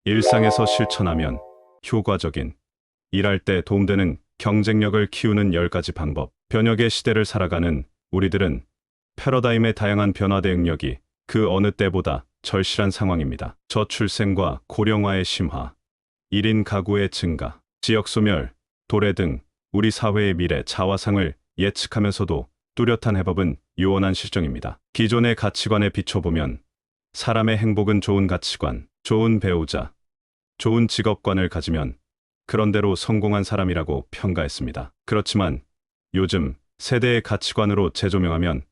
일상에서 실천하면 효과적인, 일할 때 도움되는 경쟁력을 키우는 10가지 방법. 변혁의 시대를 살아가는 우리들은 패러다임의 다양한 변화 대응력이 그 어느 때보다 절실한 상황입니다. 저출생과 고령화의 심화, 1인 가구의 증가, 지역 소멸, 도래 등 우리 사회의 미래 자화상을 예측하면서도 뚜렷한 해법은 요원한 실정입니다. 기존의 가치관에 비춰보면 사람의 행복은 좋은 가치관, 좋은 배우자, 좋은 직업관을 가지면 그런대로 성공한 사람이라고 평가했습니다. 그렇지만 요즘 세대의 가치관으로 재조명하면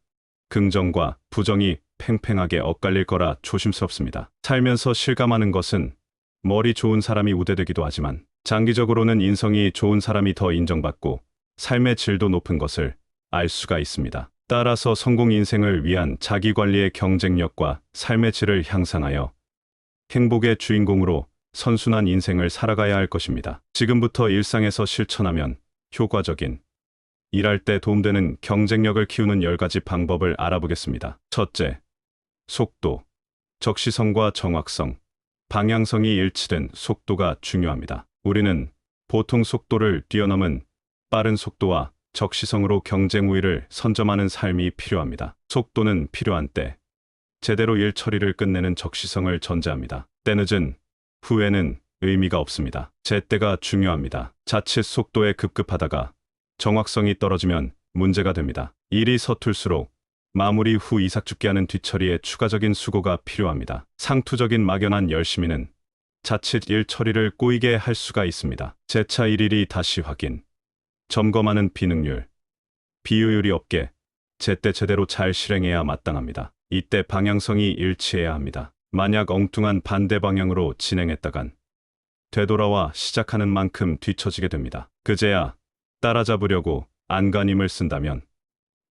긍정과 부정이 팽팽하게 엇갈릴 거라 조심스럽습니다. 살면서 실감하는 것은 머리 좋은 사람이 우대되기도 하지만 장기적으로는 인성이 좋은 사람이 더 인정받고 삶의 질도 높은 것을 알 수가 있습니다. 따라서 성공 인생을 위한 자기관리의 경쟁력과 삶의 질을 향상하여 행복의 주인공으로 선순환 인생을 살아가야 할 것입니다. 지금부터 일상에서 실천하면 효과적인, 일할 때 도움되는 경쟁력을 키우는 10가지 방법을 알아보겠습니다. 첫째, 속도, 적시성과 정확성, 방향성이 일치된 속도가 중요합니다. 우리는 보통 속도를 뛰어넘은 빠른 속도와 적시성으로 경쟁 우위를 선점하는 삶이 필요합니다. 속도는 필요한 때, 제대로 일 처리를 끝내는 적시성을 전제합니다. 때늦은 후회는 의미가 없습니다. 제때가 중요합니다. 자칫 속도에 급급하다가 정확성이 떨어지면 문제가 됩니다. 일이 서툴수록 마무리 후 이삭 죽게 하는 뒤처리에 추가적인 수고가 필요합니다. 상투적인 막연한 열심히는 자칫 일 처리를 꼬이게 할 수가 있습니다. 재차 일일이 다시 확인, 점검하는 비능률, 비효율이 없게 제때 제대로 잘 실행해야 마땅합니다. 이때 방향성이 일치해야 합니다. 만약 엉뚱한 반대 방향으로 진행했다간 되돌아와 시작하는 만큼 뒤처지게 됩니다. 그제야 따라잡으려고 안간힘을 쓴다면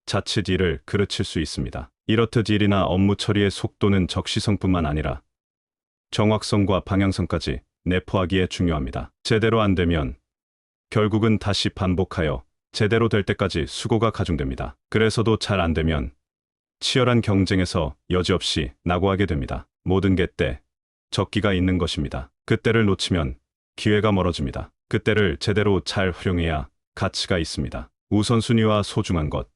자칫 일을 그르칠 수 있습니다. 이렇듯 일이나 업무 처리의 속도는 적시성뿐만 아니라 정확성과 방향성까지 내포하기에 중요합니다. 제대로 안 되면 결국은 다시 반복하여 제대로 될 때까지 수고가 가중됩니다. 그래서도 잘 안 되면 치열한 경쟁에서 여지없이 낙오하게 됩니다. 모든 게 때, 적기가 있는 것입니다. 그때를 놓치면 기회가 멀어집니다. 그때를 제대로 잘 활용해야 가치가 있습니다. 우선순위와 소중한 것,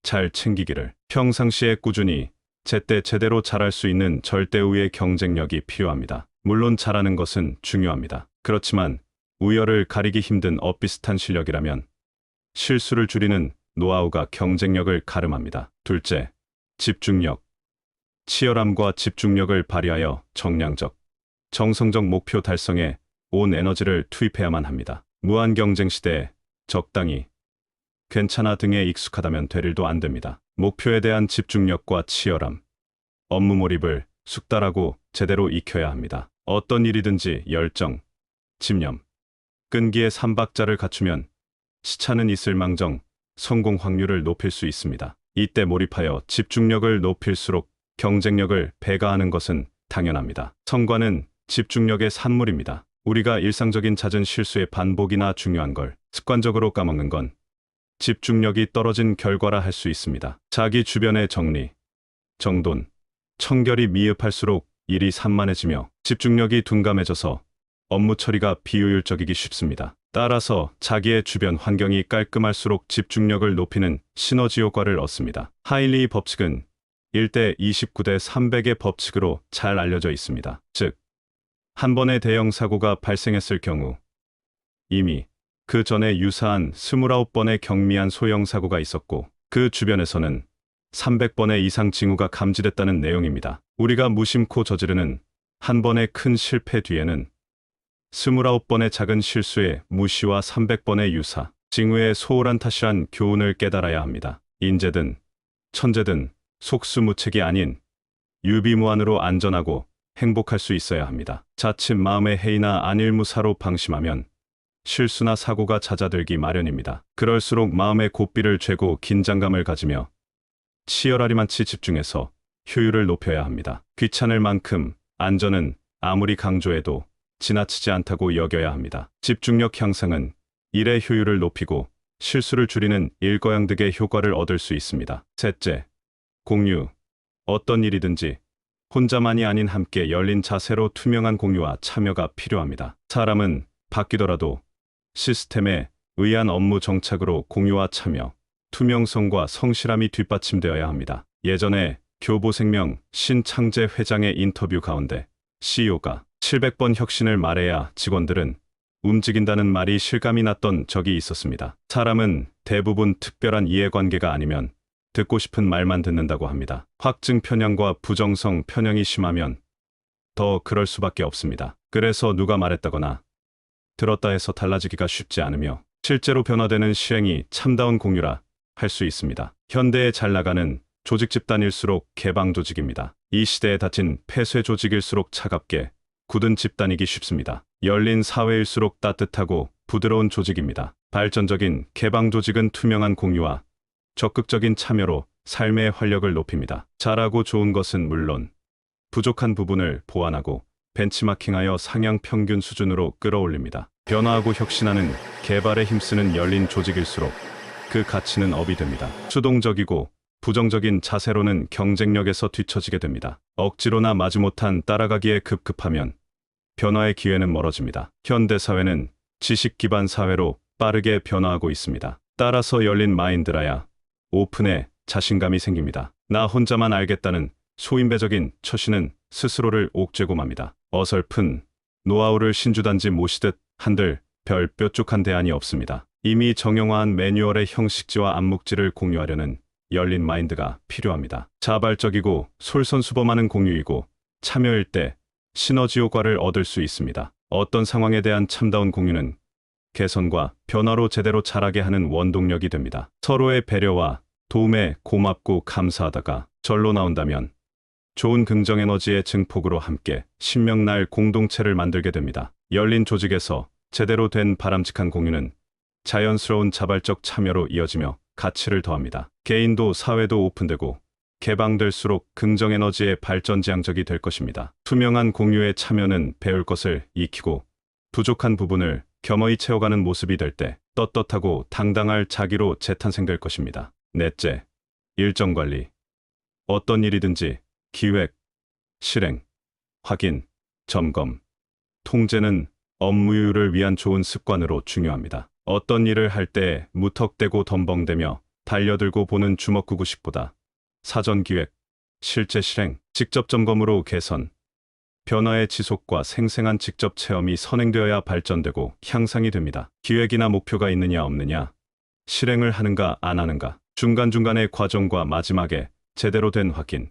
잘 챙기기를. 평상시에 꾸준히 제때 제대로 잘할 수 있는 절대우의 경쟁력이 필요합니다. 물론 잘하는 것은 중요합니다. 그렇지만 우열을 가리기 힘든 엇비슷한 실력이라면 실수를 줄이는 노하우가 경쟁력을 가름합니다. 둘째, 집중력. 치열함과 집중력을 발휘하여 정량적, 정성적 목표 달성에 온 에너지를 투입해야만 합니다. 무한 경쟁 시대에 적당히, 괜찮아 등에 익숙하다면 될 일도 안 됩니다. 목표에 대한 집중력과 치열함, 업무 몰입을 숙달하고 제대로 익혀야 합니다. 어떤 일이든지 열정, 집념, 끈기의 3박자를 갖추면 시차는 있을망정 성공 확률을 높일 수 있습니다. 이때 몰입하여 집중력을 높일수록 경쟁력을 배가하는 것은 당연합니다. 성과는 집중력의 산물입니다. 우리가 일상적인 잦은 실수의 반복이나 중요한 걸 습관적으로 까먹는 건 집중력이 떨어진 결과라 할 수 있습니다. 자기 주변의 정리, 정돈, 청결이 미흡할수록 일이 산만해지며 집중력이 둔감해져서 업무 처리가 비효율적이기 쉽습니다. 따라서 자기의 주변 환경이 깔끔할수록 집중력을 높이는 시너지 효과를 얻습니다. 하일리 법칙은 1대 29대 300의 법칙으로 잘 알려져 있습니다. 즉, 한 번의 대형 사고가 발생했을 경우 이미 그 전에 유사한 29번의 경미한 소형 사고가 있었고 그 주변에서는 300번의 이상 징후가 감지됐다는 내용입니다. 우리가 무심코 저지르는 한 번의 큰 실패 뒤에는 29번의 작은 실수의 무시와 300번의 유사, 징후의 소홀한 탓이란 교훈을 깨달아야 합니다. 인재든 천재든 속수무책이 아닌 유비무환으로 안전하고 행복할 수 있어야 합니다. 자칫 마음의 해이나 안일무사로 방심하면 실수나 사고가 잦아들기 마련입니다. 그럴수록 마음의 고삐를 죄고 긴장감을 가지며 치열하리만치 집중해서 효율을 높여야 합니다. 귀찮을 만큼 안전은 아무리 강조해도 지나치지 않다고 여겨야 합니다. 집중력 향상은 일의 효율을 높이고 실수를 줄이는 일거양득의 효과를 얻을 수 있습니다. 셋째, 공유. 어떤 일이든지 혼자만이 아닌 함께 열린 자세로 투명한 공유와 참여가 필요합니다. 사람은 바뀌더라도 시스템에 의한 업무 정착으로 공유와 참여, 투명성과 성실함이 뒷받침되어야 합니다. 예전에 교보생명 신창재 회장의 인터뷰 가운데 CEO가 700번 혁신을 말해야 직원들은 움직인다는 말이 실감이 났던 적이 있었습니다. 사람은 대부분 특별한 이해관계가 아니면 듣고 싶은 말만 듣는다고 합니다. 확증 편향과 부정성 편향이 심하면 더 그럴 수밖에 없습니다. 그래서 누가 말했다거나 들었다 해서 달라지기가 쉽지 않으며 실제로 변화되는 실행이 참다운 공유라 할 수 있습니다. 현대에 잘 나가는 조직 집단일수록 개방 조직입니다. 이 시대에 닫힌 폐쇄 조직일수록 차갑게 굳은 집단이기 쉽습니다. 열린 사회일수록 따뜻하고 부드러운 조직입니다. 발전적인 개방 조직은 투명한 공유와 적극적인 참여로 삶의 활력을 높입니다. 잘하고 좋은 것은 물론 부족한 부분을 보완하고 벤치마킹하여 상향 평균 수준으로 끌어올립니다. 변화하고 혁신하는 개발에 힘쓰는 열린 조직일수록 그 가치는 업이 됩니다. 수동적이고 부정적인 자세로는 경쟁력에서 뒤처지게 됩니다. 억지로나 마지못한 따라가기에 급급하면 변화의 기회는 멀어집니다. 현대 사회는 지식 기반 사회로 빠르게 변화하고 있습니다. 따라서 열린 마인드라야 오픈에 자신감이 생깁니다. 나 혼자만 알겠다는 소인배적인 처신은 스스로를 옥죄고맙니다. 어설픈 노하우를 신주단지 모시듯 한들 별 뾰족한 대안이 없습니다. 이미 정형화한 매뉴얼의 형식지와 암묵지를 공유하려는 열린 마인드가 필요합니다. 자발적이고 솔선수범하는 공유이고 참여일 때 시너지 효과를 얻을 수 있습니다. 어떤 상황에 대한 참다운 공유는 개선과 변화로 제대로 자라게 하는 원동력이 됩니다. 서로의 배려와 도움에 고맙고 감사하다가 절로 나온다면 좋은 긍정에너지의 증폭으로 함께 신명날 공동체를 만들게 됩니다. 열린 조직에서 제대로 된 바람직한 공유는 자연스러운 자발적 참여로 이어지며 가치를 더합니다. 개인도 사회도 오픈되고 개방될수록 긍정에너지의 발전지향적이 될 것입니다. 투명한 공유에 참여는 배울 것을 익히고 부족한 부분을 겸허히 채워가는 모습이 될 때 떳떳하고 당당할 자기로 재탄생될 것입니다. 넷째, 일정관리. 어떤 일이든지 기획, 실행, 확인, 점검, 통제는 업무효율을 위한 좋은 습관으로 중요합니다. 어떤 일을 할 때 무턱대고 덤벙대며 달려들고 보는 주먹구구식보다 사전 기획, 실제 실행, 직접 점검으로 개선, 변화의 지속과 생생한 직접 체험이 선행되어야 발전되고 향상이 됩니다. 기획이나 목표가 있느냐 없느냐, 실행을 하는가 안 하는가, 중간중간의 과정과 마지막에 제대로 된 확인,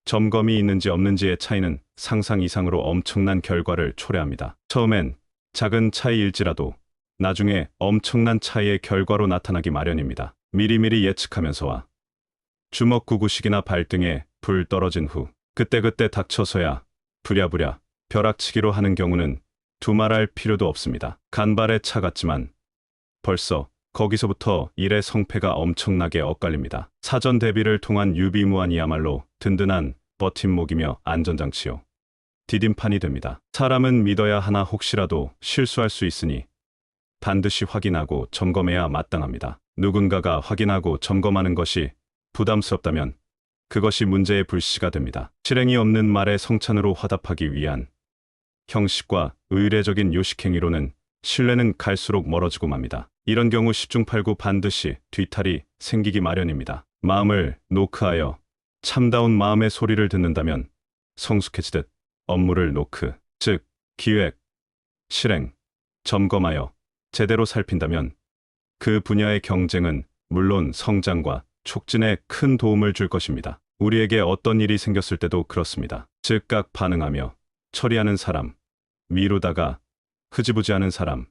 점검이 있는지 없는지의 차이는 상상 이상으로 엄청난 결과를 초래합니다. 처음엔 작은 차이일지라도 나중에 엄청난 차이의 결과로 나타나기 마련입니다. 미리미리 예측하면서와 주먹구구식이나 발등에 불 떨어진 후 그때그때 닥쳐서야 부랴부랴 벼락치기로 하는 경우는 두말할 필요도 없습니다. 간발의 차 같지만 벌써 거기서부터 일의 성패가 엄청나게 엇갈립니다. 사전 대비를 통한 유비무환이야말로 든든한 버팀목이며 안전장치요. 디딤판이 됩니다. 사람은 믿어야 하나 혹시라도 실수할 수 있으니 반드시 확인하고 점검해야 마땅합니다. 누군가가 확인하고 점검하는 것이 부담스럽다면 그것이 문제의 불씨가 됩니다. 실행이 없는 말의 성찬으로 화답하기 위한 형식과 의례적인 요식행위로는 신뢰는 갈수록 멀어지고 맙니다. 이런 경우 10중 8구 반드시 뒤탈이 생기기 마련입니다. 마음을 노크하여 참다운 마음의 소리를 듣는다면 성숙해지듯 업무를 노크, 즉 기획, 실행, 점검하여 제대로 살핀다면 그 분야의 경쟁은 물론 성장과 촉진에 큰 도움을 줄 것입니다. 우리에게 어떤 일이 생겼을 때도 그렇습니다. 즉각 반응하며 처리하는 사람, 미루다가 흐지부지하는 사람,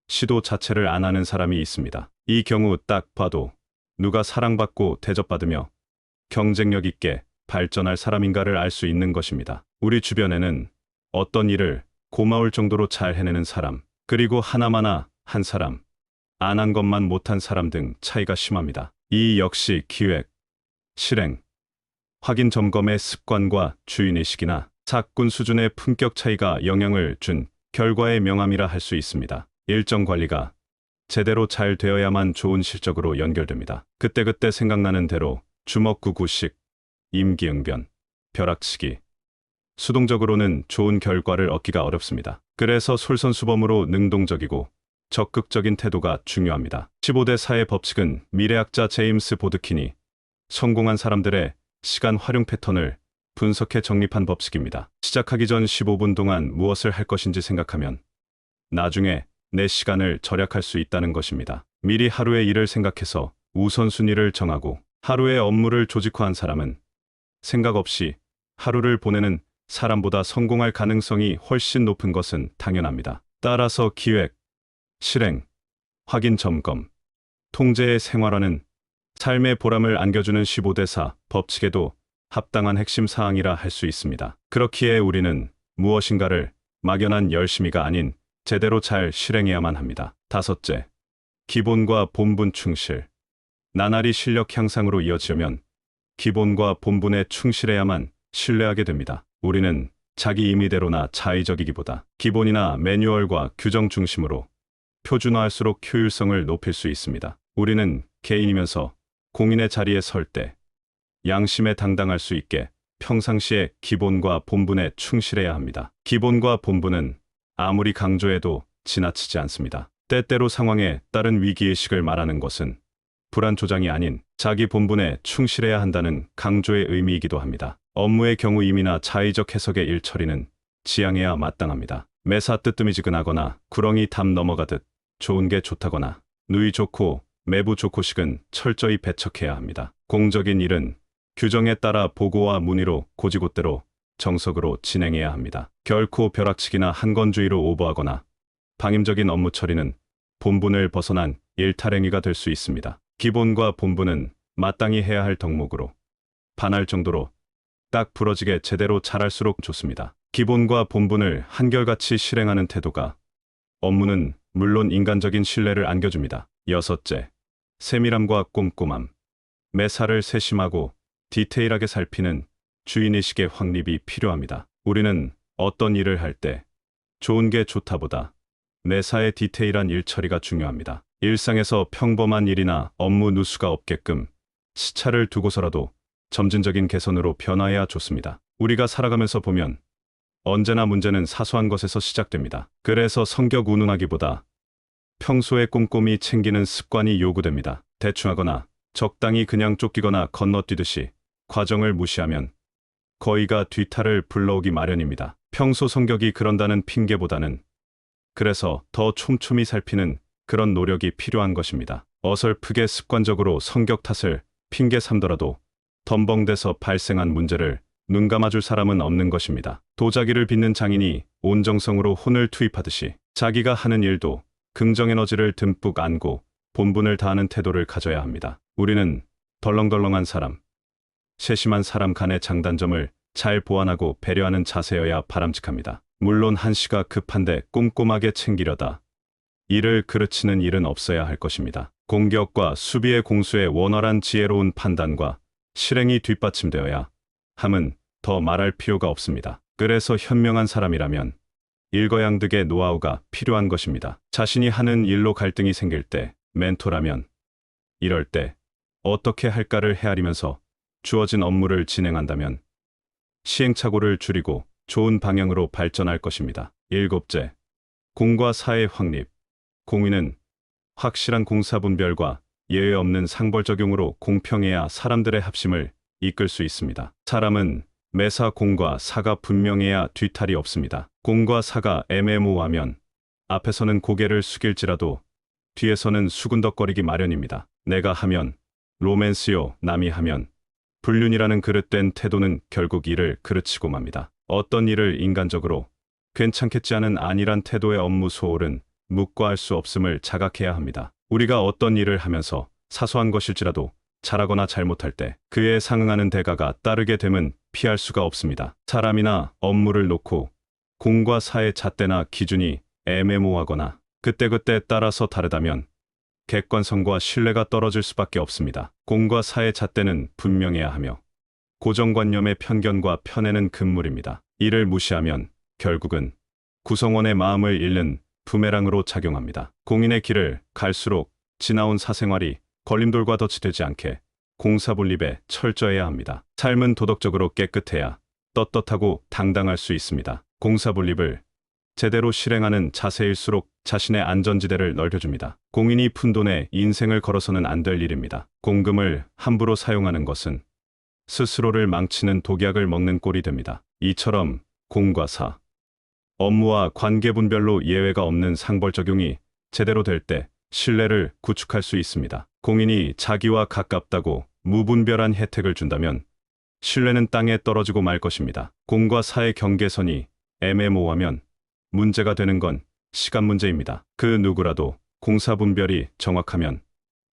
시도 자체를 안 하는 사람이 있습니다. 이 경우 딱 봐도 누가 사랑받고 대접받으며 경쟁력 있게 발전할 사람인가를 알 수 있는 것입니다. 우리 주변에는 어떤 일을 고마울 정도로 잘 해내는 사람, 그리고 하나마나 한 사람, 안 한 것만 못한 사람 등 차이가 심합니다. 이 역시 기획, 실행, 확인 점검의 습관과 주인의식이나 사꾼 수준의 품격 차이가 영향을 준 결과의 명암이라 할 수 있습니다. 일정 관리가 제대로 잘 되어야만 좋은 실적으로 연결됩니다. 그때그때 생각나는 대로 주먹구구식, 임기응변, 벼락치기, 수동적으로는 좋은 결과를 얻기가 어렵습니다. 그래서 솔선수범으로 능동적이고 적극적인 태도가 중요합니다. 15대 4의 법칙은 미래학자 제임스 보드킨이 성공한 사람들의 시간 활용 패턴을 분석해 정립한 법칙입니다. 시작하기 전 15분 동안 무엇을 할 것인지 생각하면 나중에 내 시간을 절약할 수 있다는 것입니다. 미리 하루의 일을 생각해서 우선순위를 정하고 하루의 업무를 조직화한 사람은 생각 없이 하루를 보내는 사람보다 성공할 가능성이 훨씬 높은 것은 당연합니다. 따라서 기획, 실행, 확인 점검, 통제의 생활화는 삶의 보람을 안겨주는 15대 4 법칙에도 합당한 핵심 사항이라 할 수 있습니다. 그렇기에 우리는 무엇인가를 막연한 열심히가 아닌 제대로 잘 실행해야만 합니다. 다섯째, 기본과 본분 충실. 나날이 실력 향상으로 이어지려면 기본과 본분에 충실해야만 신뢰하게 됩니다. 우리는 자기 임의대로나 자의적이기보다 기본이나 매뉴얼과 규정 중심으로 표준화할수록 효율성을 높일 수 있습니다. 우리는 개인이면서 공인의 자리에 설 때 양심에 당당할 수 있게 평상시에 기본과 본분에 충실해야 합니다. 기본과 본분은 아무리 강조해도 지나치지 않습니다. 때때로 상황에 따른 위기의식을 말하는 것은 불안 조장이 아닌 자기 본분에 충실해야 한다는 강조의 의미이기도 합니다. 업무의 경우 임의나 자의적 해석의 일 처리는 지양해야 마땅합니다. 매사 뜨뜨미지근하거나 구렁이 담 넘어가듯 좋은 게 좋다거나 누이 좋고 매부 좋고식은 철저히 배척해야 합니다. 공적인 일은 규정에 따라 보고와 문의로 고지곳대로 정석으로 진행해야 합니다. 결코 벼락치기나 한건주의로 오버하거나 방임적인 업무 처리는 본분을 벗어난 일탈행위가 될 수 있습니다. 기본과 본분은 마땅히 해야 할 덕목으로 반할 정도로 딱 부러지게 제대로 잘할수록 좋습니다. 기본과 본분을 한결같이 실행하는 태도가 업무는 물론 인간적인 신뢰를 안겨줍니다. 여섯째, 세밀함과 꼼꼼함. 매사를 세심하고 디테일하게 살피는 주인의식의 확립이 필요합니다. 우리는 어떤 일을 할 때 좋은 게 좋다보다 매사의 디테일한 일 처리가 중요합니다. 일상에서 평범한 일이나 업무 누수가 없게끔 시차를 두고서라도 점진적인 개선으로 변화해야 좋습니다. 우리가 살아가면서 보면 언제나 문제는 사소한 것에서 시작됩니다. 그래서 성격 운운하기보다 평소에 꼼꼼히 챙기는 습관이 요구됩니다. 대충하거나 적당히 그냥 쫓기거나 건너뛰듯이 과정을 무시하면 거의가 뒤탈을 불러오기 마련입니다. 평소 성격이 그런다는 핑계보다는 그래서 더 촘촘히 살피는 그런 노력이 필요한 것입니다. 어설프게 습관적으로 성격 탓을 핑계 삼더라도 덤벙대서 발생한 문제를 눈감아줄 사람은 없는 것입니다. 도자기를 빚는 장인이 온 정성으로 혼을 투입하듯이 자기가 하는 일도 긍정 에너지를 듬뿍 안고 본분을 다하는 태도를 가져야 합니다. 우리는 덜렁덜렁한 사람, 세심한 사람 간의 장단점을 잘 보완하고 배려하는 자세여야 바람직합니다. 물론 한시가 급한데 꼼꼼하게 챙기려다 이를 그르치는 일은 없어야 할 것입니다. 공격과 수비의 공수의 원활한 지혜로운 판단과 실행이 뒷받침되어야 함은 더 말할 필요가 없습니다. 그래서 현명한 사람이라면 일거양득의 노하우가 필요한 것입니다. 자신이 하는 일로 갈등이 생길 때, 멘토라면 이럴 때 어떻게 할까를 헤아리면서 주어진 업무를 진행한다면 시행착오를 줄이고 좋은 방향으로 발전할 것입니다. 일곱째, 공과 사의 확립. 공의는 확실한 공사 분별과 예외 없는 상벌 적용으로 공평해야 사람들의 합심을 이끌 수 있습니다. 사람은 매사 공과 사가 분명해야 뒤탈이 없습니다. 공과 사가 애매모호하면 앞에서는 고개를 숙일지라도 뒤에서는 수군덕거리기 마련입니다. 내가 하면 로맨스요, 남이 하면 불륜이라는 그릇된 태도는 결국 일을 그르치고 맙니다. 어떤 일을 인간적으로 괜찮겠지 않은 안일한 태도의 업무 소홀은 묵과할 수 없음을 자각해야 합니다. 우리가 어떤 일을 하면서 사소한 것일지라도 잘하거나 잘못할 때 그에 상응하는 대가가 따르게 됨은 피할 수가 없습니다. 사람이나 업무를 놓고 공과 사의 잣대나 기준이 애매모호하거나 그때그때 따라서 다르다면 객관성과 신뢰가 떨어질 수밖에 없습니다. 공과 사의 잣대는 분명해야 하며 고정관념의 편견과 편애는 금물입니다. 이를 무시하면 결국은 구성원의 마음을 잃는 부메랑으로 작용합니다. 공인의 길을 갈수록 지나온 사생활이 걸림돌과 덫이 되지 않게 공사분립에 철저해야 합니다. 삶은 도덕적으로 깨끗해야 떳떳하고 당당할 수 있습니다. 공사분립을 제대로 실행하는 자세일수록 자신의 안전지대를 넓혀줍니다. 공인이 푼돈에 인생을 걸어서는 안 될 일입니다. 공금을 함부로 사용하는 것은 스스로를 망치는 독약을 먹는 꼴이 됩니다. 이처럼 공과 사, 업무와 관계 분별로 예외가 없는 상벌 적용이 제대로 될 때 신뢰를 구축할 수 있습니다. 공인이 자기와 가깝다고 무분별한 혜택을 준다면 신뢰는 땅에 떨어지고 말 것입니다. 공과 사의 경계선이 애매모호하면 문제가 되는 건 시간 문제입니다. 그 누구라도 공사 분별이 정확하면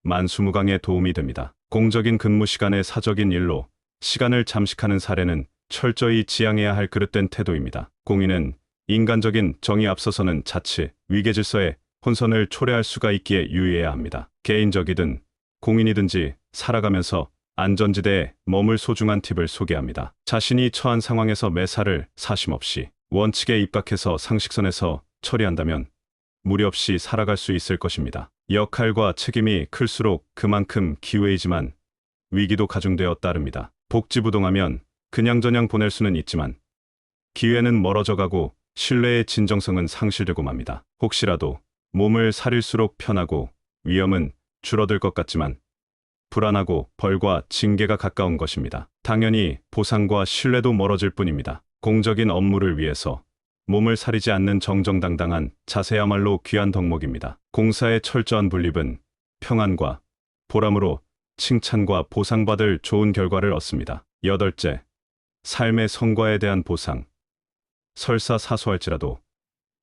만수무강에 도움이 됩니다. 공적인 근무 시간에 사적인 일로 시간을 잠식하는 사례는 철저히 지양해야 할 그릇된 태도입니다. 공인은 인간적인 정의 앞서서는 자칫 위계질서에 혼선을 초래할 수가 있기에 유의해야 합니다. 개인적이든 공인이든지 살아가면서 안전지대에 머물 소중한 팁을 소개합니다. 자신이 처한 상황에서 매사를 사심없이 원칙에 입각해서 상식선에서 처리한다면 무리 없이 살아갈 수 있을 것입니다. 역할과 책임이 클수록 그만큼 기회이지만 위기도 가중되어 따릅니다. 복지부동하면 그냥저냥 보낼 수는 있지만 기회는 멀어져가고 신뢰의 진정성은 상실되고 맙니다. 혹시라도 몸을 사릴수록 편하고 위험은 줄어들 것 같지만 불안하고 벌과 징계가 가까운 것입니다. 당연히 보상과 신뢰도 멀어질 뿐입니다. 공적인 업무를 위해서 몸을 사리지 않는 정정당당한 자세야말로 귀한 덕목입니다. 공사의 철저한 분립은 평안과 보람으로 칭찬과 보상받을 좋은 결과를 얻습니다. 여덟째, 삶의 성과에 대한 보상. 설사 사소할지라도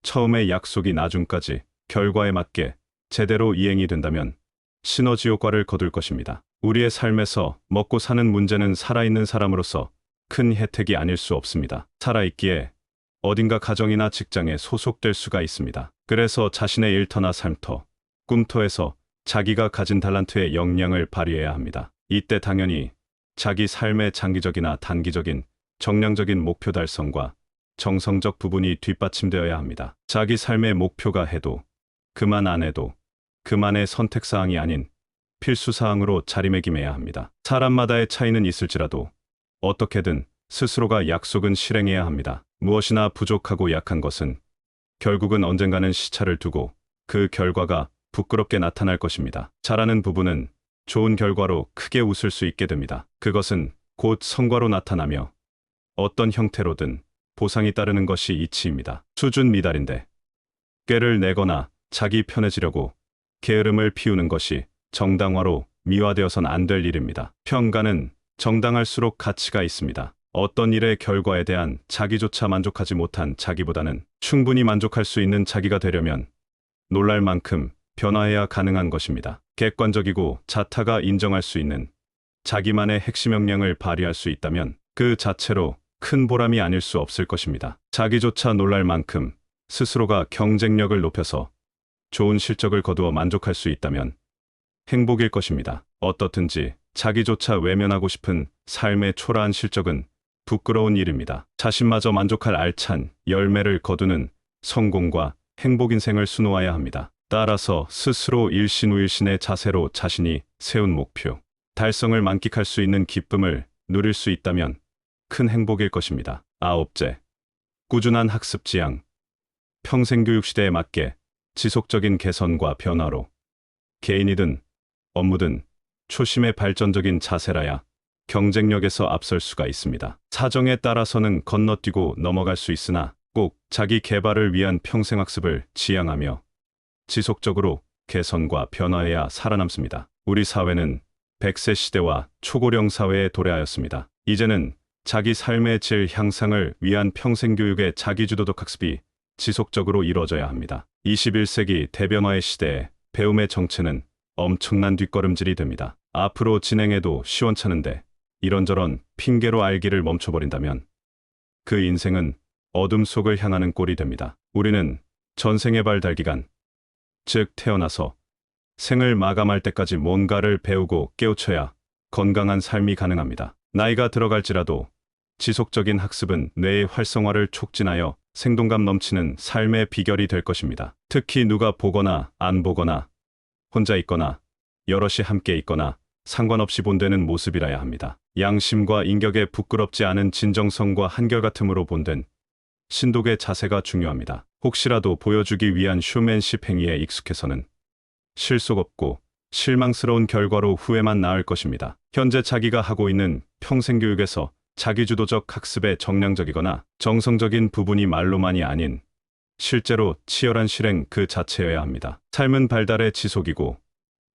처음의 약속이 나중까지 결과에 맞게 제대로 이행이 된다면 시너지 효과를 거둘 것입니다. 우리의 삶에서 먹고 사는 문제는 살아있는 사람으로서 큰 혜택이 아닐 수 없습니다. 살아있기에 어딘가 가정이나 직장에 소속될 수가 있습니다. 그래서 자신의 일터나 삶터, 꿈터에서 자기가 가진 달란트의 역량을 발휘해야 합니다. 이때 당연히 자기 삶의 장기적이나 단기적인 정량적인 목표 달성과 정성적 부분이 뒷받침되어야 합니다. 자기 삶의 목표가 해도 그만 안 해도 그만의 선택사항이 아닌 필수사항으로 자리매김해야 합니다. 사람마다의 차이는 있을지라도 어떻게든 스스로가 약속은 실행해야 합니다. 무엇이나 부족하고 약한 것은 결국은 언젠가는 시차를 두고 그 결과가 부끄럽게 나타날 것입니다. 잘하는 부분은 좋은 결과로 크게 웃을 수 있게 됩니다. 그것은 곧 성과로 나타나며 어떤 형태로든 보상이 따르는 것이 이치입니다. 수준 미달인데 꾀를 내거나 자기 편해지려고 게으름을 피우는 것이 정당화로 미화되어선 안 될 일입니다. 평가는 정당할수록 가치가 있습니다. 어떤 일의 결과에 대한 자기조차 만족하지 못한 자기보다는 충분히 만족할 수 있는 자기가 되려면 놀랄 만큼 변화해야 가능한 것입니다. 객관적이고 자타가 인정할 수 있는 자기만의 핵심 역량을 발휘할 수 있다면 그 자체로 큰 보람이 아닐 수 없을 것입니다. 자기조차 놀랄 만큼 스스로가 경쟁력을 높여서 좋은 실적을 거두어 만족할 수 있다면 행복일 것입니다. 어떻든지 자기조차 외면하고 싶은 삶의 초라한 실적은 부끄러운 일입니다. 자신마저 만족할 알찬 열매를 거두는 성공과 행복 인생을 수놓아야 합니다. 따라서 스스로 일신우일신의 자세로 자신이 세운 목표, 달성을 만끽할 수 있는 기쁨을 누릴 수 있다면 큰 행복일 것입니다. 아홉째, 꾸준한 학습 지향. 평생교육 시대에 맞게 지속적인 개선과 변화로 개인이든 업무든 초심의 발전적인 자세라야 경쟁력에서 앞설 수가 있습니다. 사정에 따라서는 건너뛰고 넘어갈 수 있으나 꼭 자기 개발을 위한 평생학습을 지향하며 지속적으로 개선과 변화해야 살아남습니다. 우리 사회는 100세 시대와 초고령 사회에 도래하였습니다. 이제는 자기 삶의 질 향상을 위한 평생교육의 자기주도적 학습이 지속적으로 이루어져야 합니다. 21세기 대변화의 시대에 배움의 정체는 엄청난 뒷걸음질이 됩니다. 앞으로 진행해도 시원찮은데 이런저런 핑계로 알기를 멈춰버린다면 그 인생은 어둠 속을 향하는 꼴이 됩니다. 우리는 전생의 발달기간, 즉 태어나서 생을 마감할 때까지 뭔가를 배우고 깨우쳐야 건강한 삶이 가능합니다. 나이가 들어갈지라도 지속적인 학습은 뇌의 활성화를 촉진하여 생동감 넘치는 삶의 비결이 될 것입니다. 특히 누가 보거나 안 보거나 혼자 있거나 여럿이 함께 있거나 상관없이 본되는 모습이라야 합니다. 양심과 인격에 부끄럽지 않은 진정성과 한결같음으로 본된 신독의 자세가 중요합니다. 혹시라도 보여주기 위한 쇼맨십 행위에 익숙해서는 실속 없고 실망스러운 결과로 후회만 낳을 것입니다. 현재 자기가 하고 있는 평생교육에서 자기주도적 학습에 정량적이거나 정성적인 부분이 말로만이 아닌 실제로 치열한 실행 그 자체여야 합니다. 삶은 발달의 지속이고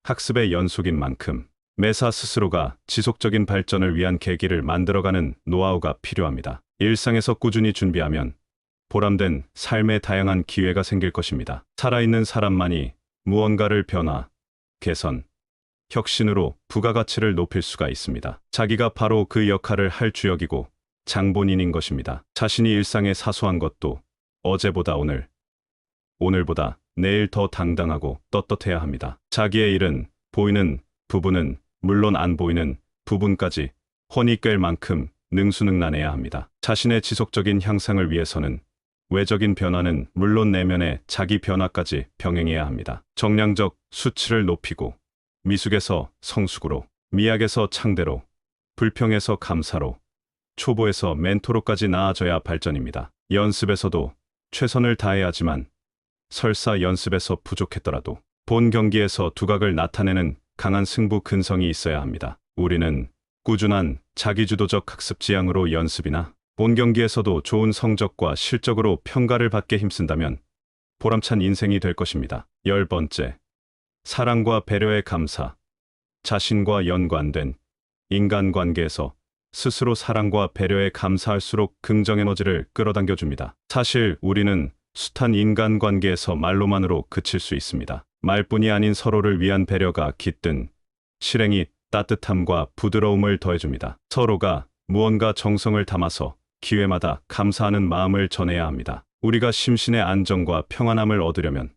학습의 연속인 만큼 매사 스스로가 지속적인 발전을 위한 계기를 만들어가는 노하우가 필요합니다. 일상에서 꾸준히 준비하면 보람된 삶의 다양한 기회가 생길 것입니다. 살아있는 사람만이 무언가를 변화, 개선, 혁신으로 부가가치를 높일 수가 있습니다. 자기가 바로 그 역할을 할 주역이고 장본인인 것입니다. 자신이 일상의 사소한 것도 어제보다 오늘, 오늘보다 내일 더 당당하고 떳떳해야 합니다. 자기의 일은 보이는 부분은 물론 안 보이는 부분까지 혼이 꿰 만큼 능수능란해야 합니다. 자신의 지속적인 향상을 위해서는 외적인 변화는 물론 내면의 자기 변화까지 병행해야 합니다. 정량적 수치를 높이고 미숙에서 성숙으로, 미약에서 창대로, 불평에서 감사로, 초보에서 멘토로까지 나아져야 발전입니다. 연습에서도 최선을 다해야지만 설사 연습에서 부족했더라도 본 경기에서 두각을 나타내는 강한 승부 근성이 있어야 합니다. 우리는 꾸준한 자기주도적 학습 지향으로 연습이나 본 경기에서도 좋은 성적과 실적으로 평가를 받게 힘쓴다면 보람찬 인생이 될 것입니다. 10번째, 사랑과 배려의 감사. 자신과 연관된 인간관계에서 스스로 사랑과 배려에 감사할수록 긍정 에너지를 끌어당겨줍니다. 사실 우리는 숱한 인간관계에서 말로만으로 그칠 수 있습니다. 말뿐이 아닌 서로를 위한 배려가 깃든 실행이 따뜻함과 부드러움을 더해줍니다. 서로가 무언가 정성을 담아서 기회마다 감사하는 마음을 전해야 합니다. 우리가 심신의 안정과 평안함을 얻으려면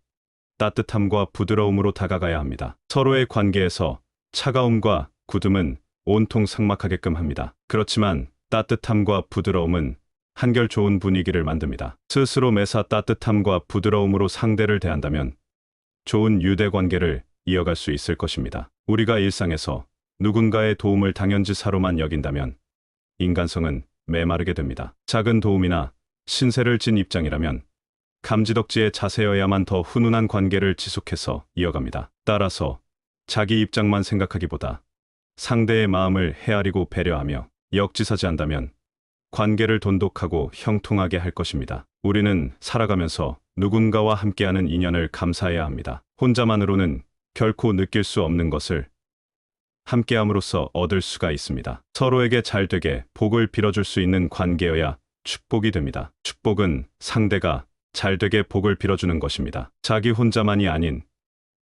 따뜻함과 부드러움으로 다가가야 합니다. 서로의 관계에서 차가움과 굳음은 온통 삭막하게끔 합니다. 그렇지만 따뜻함과 부드러움은 한결 좋은 분위기를 만듭니다. 스스로 매사 따뜻함과 부드러움으로 상대를 대한다면 좋은 유대관계를 이어갈 수 있을 것입니다. 우리가 일상에서 누군가의 도움을 당연지사로만 여긴다면 인간성은 메마르게 됩니다. 작은 도움이나 신세를 진 입장이라면 감지덕지의 자세여야만 더 훈훈한 관계를 지속해서 이어갑니다. 따라서 자기 입장만 생각하기보다 상대의 마음을 헤아리고 배려하며 역지사지한다면 관계를 돈독하고 형통하게 할 것입니다. 우리는 살아가면서 누군가와 함께하는 인연을 감사해야 합니다. 혼자만으로는 결코 느낄 수 없는 것을 함께함으로써 얻을 수가 있습니다. 서로에게 잘되게 복을 빌어줄 수 있는 관계여야 축복이 됩니다. 축복은 상대가 잘되게 복을 빌어주는 것입니다. 자기 혼자만이 아닌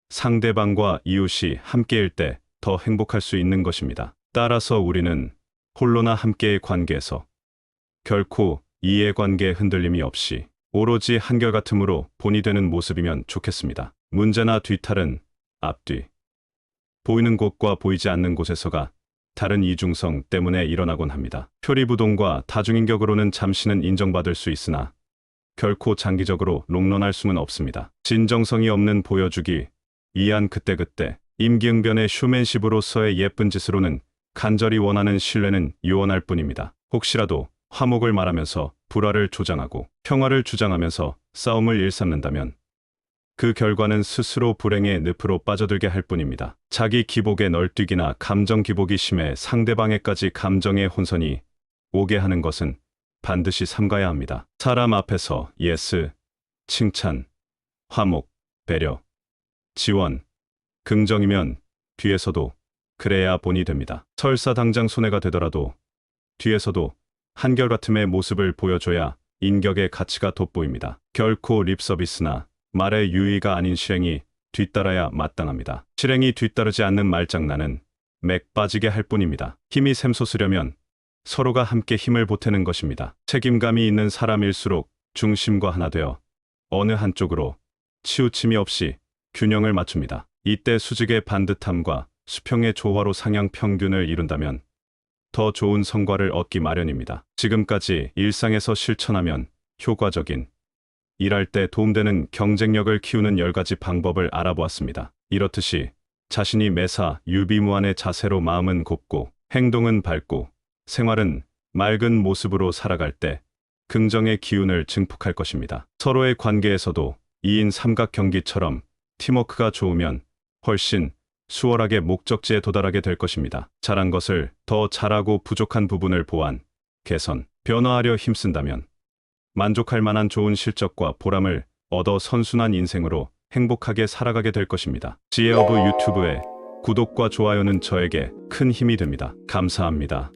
상대방과 이웃이 함께일 때 더 행복할 수 있는 것입니다. 따라서 우리는 홀로나 함께의 관계에서 결코 이해관계에 흔들림이 없이 오로지 한결같음으로 본이 되는 모습이면 좋겠습니다. 문제나 뒤탈은 앞뒤, 보이는 곳과 보이지 않는 곳에서가 다른 이중성 때문에 일어나곤 합니다. 표리부동과 다중인격으로는 잠시는 인정받을 수 있으나 결코 장기적으로 롱런할 수는 없습니다. 진정성이 없는 보여주기, 이한 그때그때, 임기응변의 쇼맨십으로서의 예쁜 짓으로는 간절히 원하는 신뢰는 요원할 뿐입니다. 혹시라도 화목을 말하면서 불화를 조장하고 평화를 주장하면서 싸움을 일삼는다면 그 결과는 스스로 불행의 늪으로 빠져들게 할 뿐입니다. 자기 기복에 널뛰기나 감정 기복이 심해 상대방에까지 감정의 혼선이 오게 하는 것은 반드시 삼가야 합니다. 사람 앞에서 예스, 칭찬, 화목, 배려, 지원, 긍정이면 뒤에서도 그래야 본이 됩니다. 설사 당장 손해가 되더라도 뒤에서도 한결같음의 모습을 보여줘야 인격의 가치가 돋보입니다. 결코 립서비스나 말의 유의가 아닌 실행이 뒤따라야 마땅합니다. 실행이 뒤따르지 않는 말장난은 맥 빠지게 할 뿐입니다. 힘이 샘솟으려면 서로가 함께 힘을 보태는 것입니다. 책임감이 있는 사람일수록 중심과 하나 되어 어느 한쪽으로 치우침이 없이 균형을 맞춥니다. 이때 수직의 반듯함과 수평의 조화로 상향 평균을 이룬다면 더 좋은 성과를 얻기 마련입니다. 지금까지 일상에서 실천하면 효과적인, 일할 때 도움되는 경쟁력을 키우는 10가지 방법을 알아보았습니다. 이렇듯이 자신이 매사 유비무환의 자세로 마음은 곱고 행동은 밝고 생활은 맑은 모습으로 살아갈 때 긍정의 기운을 증폭할 것입니다. 서로의 관계에서도 2인 삼각 경기처럼 팀워크가 좋으면 훨씬 수월하게 목적지에 도달하게 될 것입니다. 잘한 것을 더 잘하고 부족한 부분을 보완, 개선, 변화하려 힘쓴다면 만족할 만한 좋은 실적과 보람을 얻어 선순환 인생으로 행복하게 살아가게 될 것입니다. 지혜어브 유튜브의 구독과 좋아요는 저에게 큰 힘이 됩니다. 감사합니다.